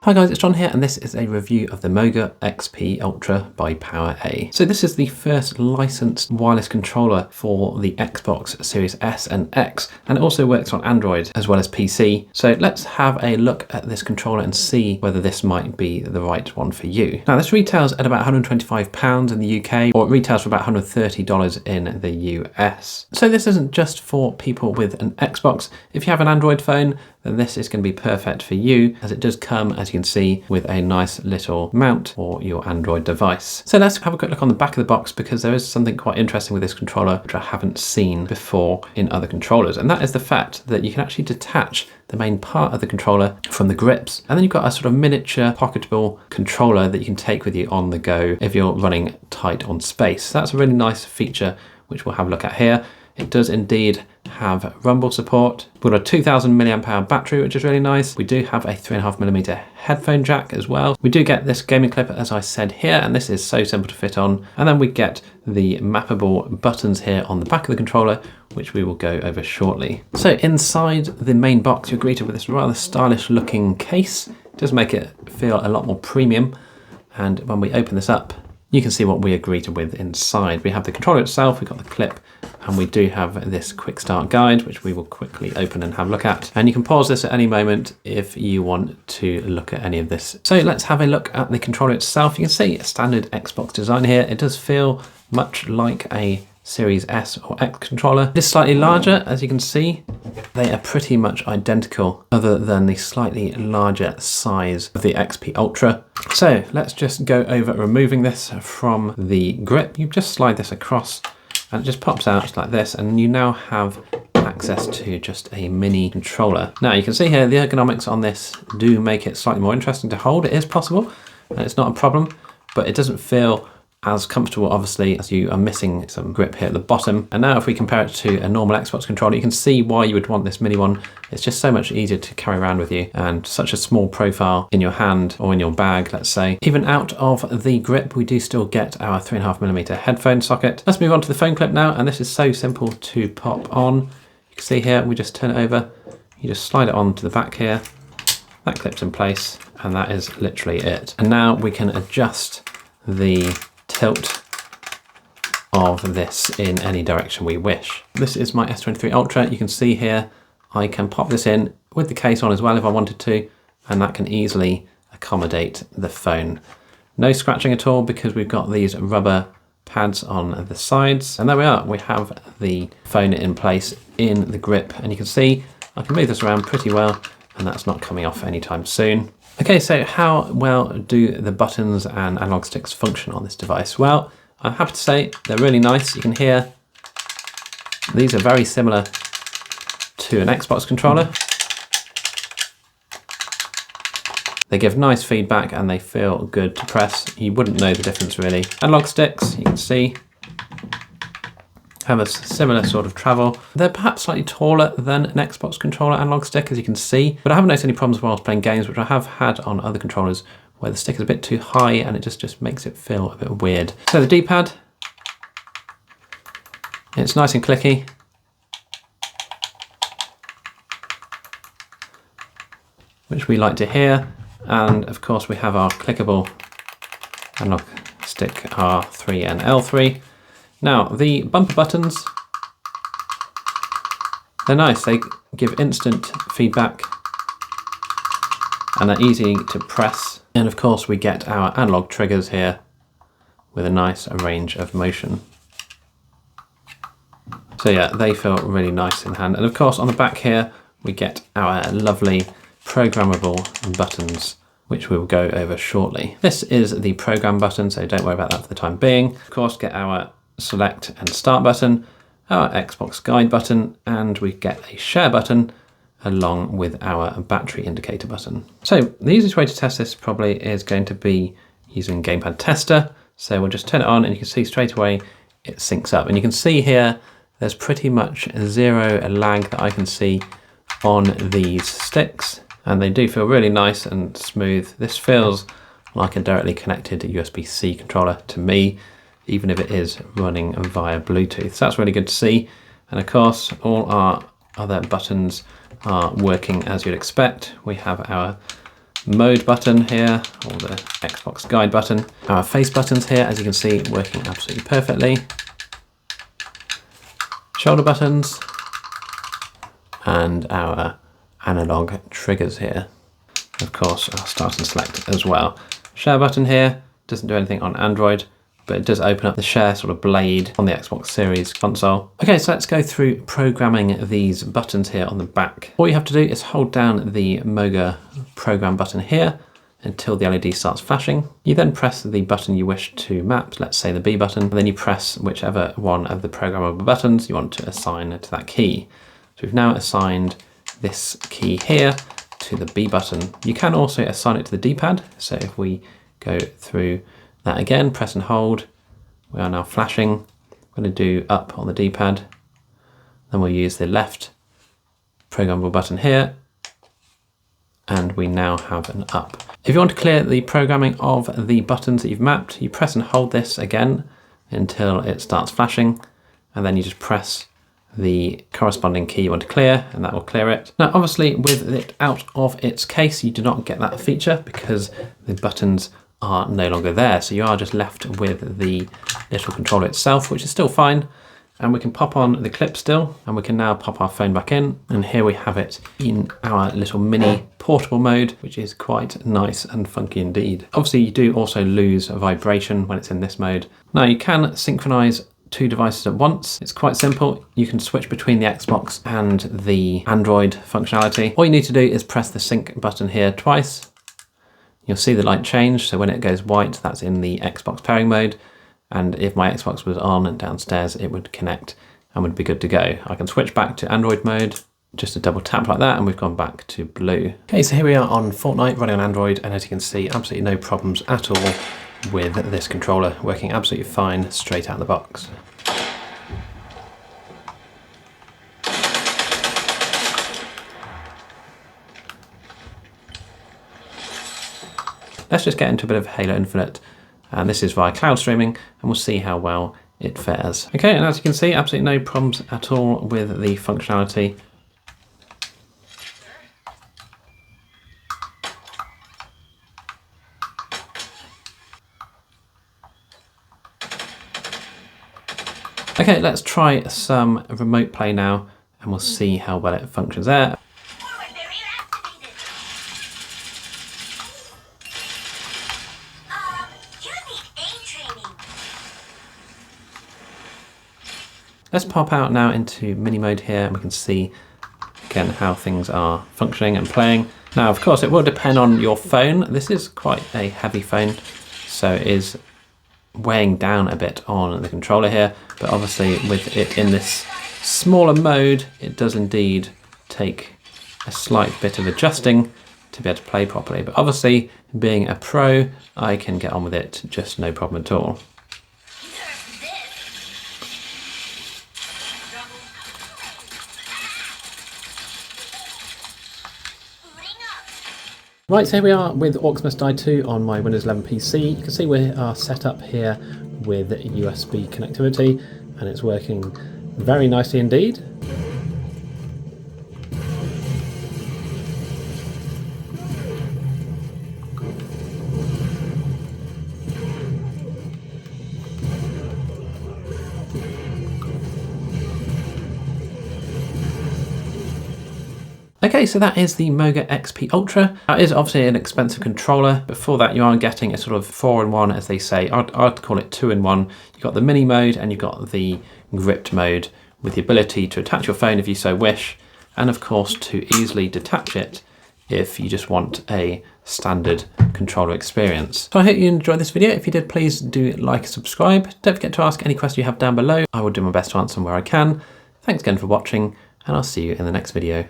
Hi guys, it's John here, and this is a review of the Moga XP Ultra by PowerA. So this is the first licensed wireless controller for the Xbox Series S and X, and it also works on Android as well as PC. So let's have a look at this controller and see whether this might be the right one for you. Now this retails at about £125 in the UK, or it retails for about $130 in the US. So this isn't just for people with an Xbox. If you have an Android phone, then this is going to be perfect for you, as it does come, as you can see, with a nice little mount for your Android device. So let's have a quick look on the back of the box, because there is something quite interesting with this controller which I haven't seen before in other controllers, and that is the fact that you can actually detach the main part of the controller from the grips, and then you've got a sort of miniature pocketable controller that you can take with you on the go if you're running tight on space. So that's a really nice feature which we'll have a look at here. It does indeed have rumble support. We've got a 2000 milliamp hour battery, which is really nice. We do have a 3.5mm headphone jack as well. We do get this gaming clip, as I said here, and this is so simple to fit on. And then we get the mappable buttons here on the back of the controller, which we will go over shortly. So inside the main box, you're greeted with this rather stylish looking case. It does make it feel a lot more premium. And when we open this up, you can see what we are greeted with inside. We have the controller itself, we've got the clip, and we do have this quick start guide, which we will quickly open and have a look at. And you can pause this at any moment if you want to look at any of this. So let's have a look at the controller itself. You can see a standard Xbox design here. It does feel much like a Series S or X controller. It is slightly larger, as you can see. They are pretty much identical, other than the slightly larger size of the XP Ultra. So let's just go over removing this from the grip. You just slide this across and it just pops out like this, and you now have access to just a mini controller. Now you can see here the ergonomics on this do make it slightly more interesting to hold. It is possible and it's not a problem, but it doesn't feel as comfortable, obviously, as you are missing some grip here at the bottom. And now if we compare it to a normal Xbox controller, you can see why you would want this mini one. It's just so much easier to carry around with you, and such a small profile in your hand or in your bag, let's say. Even out of the grip, we do still get our 3.5mm headphone socket. Let's move on to the phone clip now, and this is so simple to pop on. You can see here, we just turn it over. You just slide it on to the back here. That clips in place, and that is literally it. And now we can adjust the tilt of this in any direction we wish. This is my S23 Ultra. You can see here I can pop this in with the case on as well if I wanted to, and that can easily accommodate the phone. No scratching at all, because we've got these rubber pads on the sides, and there we are. We have the phone in place in the grip, and you can see I can move this around pretty well, and that's not coming off anytime soon. Okay, so how well do the buttons and analog sticks function on this device? Well, I'm happy to say they're really nice. You can hear these are very similar to an Xbox controller. They give nice feedback and they feel good to press. You wouldn't know the difference really. Analog sticks, you can see, have a similar sort of travel. They're perhaps slightly taller than an Xbox controller analog stick, as you can see, but I haven't noticed any problems whilst playing games, which I have had on other controllers where the stick is a bit too high and it just makes it feel a bit weird. So the D-pad, it's nice and clicky. Which we like to hear. And of course we have our clickable analog stick R3 and L3. Now, the bumper buttons, they're nice. They give instant feedback and they're easy to press. And of course, we get our analog triggers here with a nice range of motion. So yeah, they feel really nice in hand. And of course, on the back here, we get our lovely programmable buttons, which we'll go over shortly. This is the program button, so don't worry about that for the time being. Of course, get our select and start button, our Xbox guide button, and we get a share button along with our battery indicator button. So the easiest way to test this probably is going to be using Gamepad Tester. So we'll just turn it on and you can see straight away it syncs up. And you can see here there's pretty much zero lag that I can see on these sticks, and they do feel really nice and smooth. This feels like a directly connected USB-C controller to me, even if it is running via Bluetooth. So that's really good to see. And of course, all our other buttons are working as you'd expect. We have our mode button here, or the Xbox guide button. Our face buttons here, as you can see, working absolutely perfectly. Shoulder buttons, and our analog triggers here. Of course, our start and select as well. Share button here, doesn't do anything on Android, but it does open up the share sort of blade on the Xbox Series console. Okay, so let's go through programming these buttons here on the back. All you have to do is hold down the Moga program button here until the LED starts flashing. You then press the button you wish to map, let's say the B button, and then you press whichever one of the programmable buttons you want to assign to that key. So we've now assigned this key here to the B button. You can also assign it to the D-pad. So if we go through that again, press and hold, we are now flashing. I'm going to do up on the D-pad. Then we'll use the left programmable button here, and we now have an up. If you want to clear the programming of the buttons that you've mapped, you press and hold this again until it starts flashing, and then you just press the corresponding key you want to clear, and that will clear it. Now, obviously, with it out of its case, you do not get that feature because the buttons are no longer there. So you are just left with the little controller itself, which is still fine. And we can pop on the clip still, and we can now pop our phone back in. And here we have it in our little mini portable mode, which is quite nice and funky indeed. Obviously, you do also lose vibration when it's in this mode. Now, you can synchronize two devices at once. It's quite simple. You can switch between the Xbox and the Android functionality. All you need to do is press the sync button here twice. You'll see the light change. So when it goes white, that's in the Xbox pairing mode. And if my Xbox was on and downstairs, it would connect and would be good to go. I can switch back to Android mode, just a double tap like that, and we've gone back to blue. Okay, so here we are on Fortnite running on Android, and as you can see, absolutely no problems at all with this controller, working absolutely fine straight out of the box. Let's just get into a bit of Halo Infinite, and this is via cloud streaming, and we'll see how well it fares. Okay, and as you can see, absolutely no problems at all with the functionality. Okay, let's try some remote play now, and we'll see how well it functions there. Let's pop out now into mini mode here, and we can see again how things are functioning and playing. Now, of course, it will depend on your phone. This is quite a heavy phone, so it is weighing down a bit on the controller here, but obviously with it in this smaller mode, it does indeed take a slight bit of adjusting to be able to play properly. But obviously, being a pro, I can get on with it just no problem at all. Right, so here we are with Orcs Must Die 2 on my Windows 11 PC. You can see we are set up here with USB connectivity, and it's working very nicely indeed. Okay, so that is the Moga XP Ultra. That is obviously an expensive controller, but for that you are getting a sort of 4-in-1, as they say. I'd call it 2-in-1. You've got the mini mode and you've got the gripped mode with the ability to attach your phone if you so wish, and of course to easily detach it if you just want a standard controller experience. So I hope you enjoyed this video. If you did, please do like and subscribe. Don't forget to ask any questions you have down below. I will do my best to answer them where I can. Thanks again for watching, and I'll see you in the next video.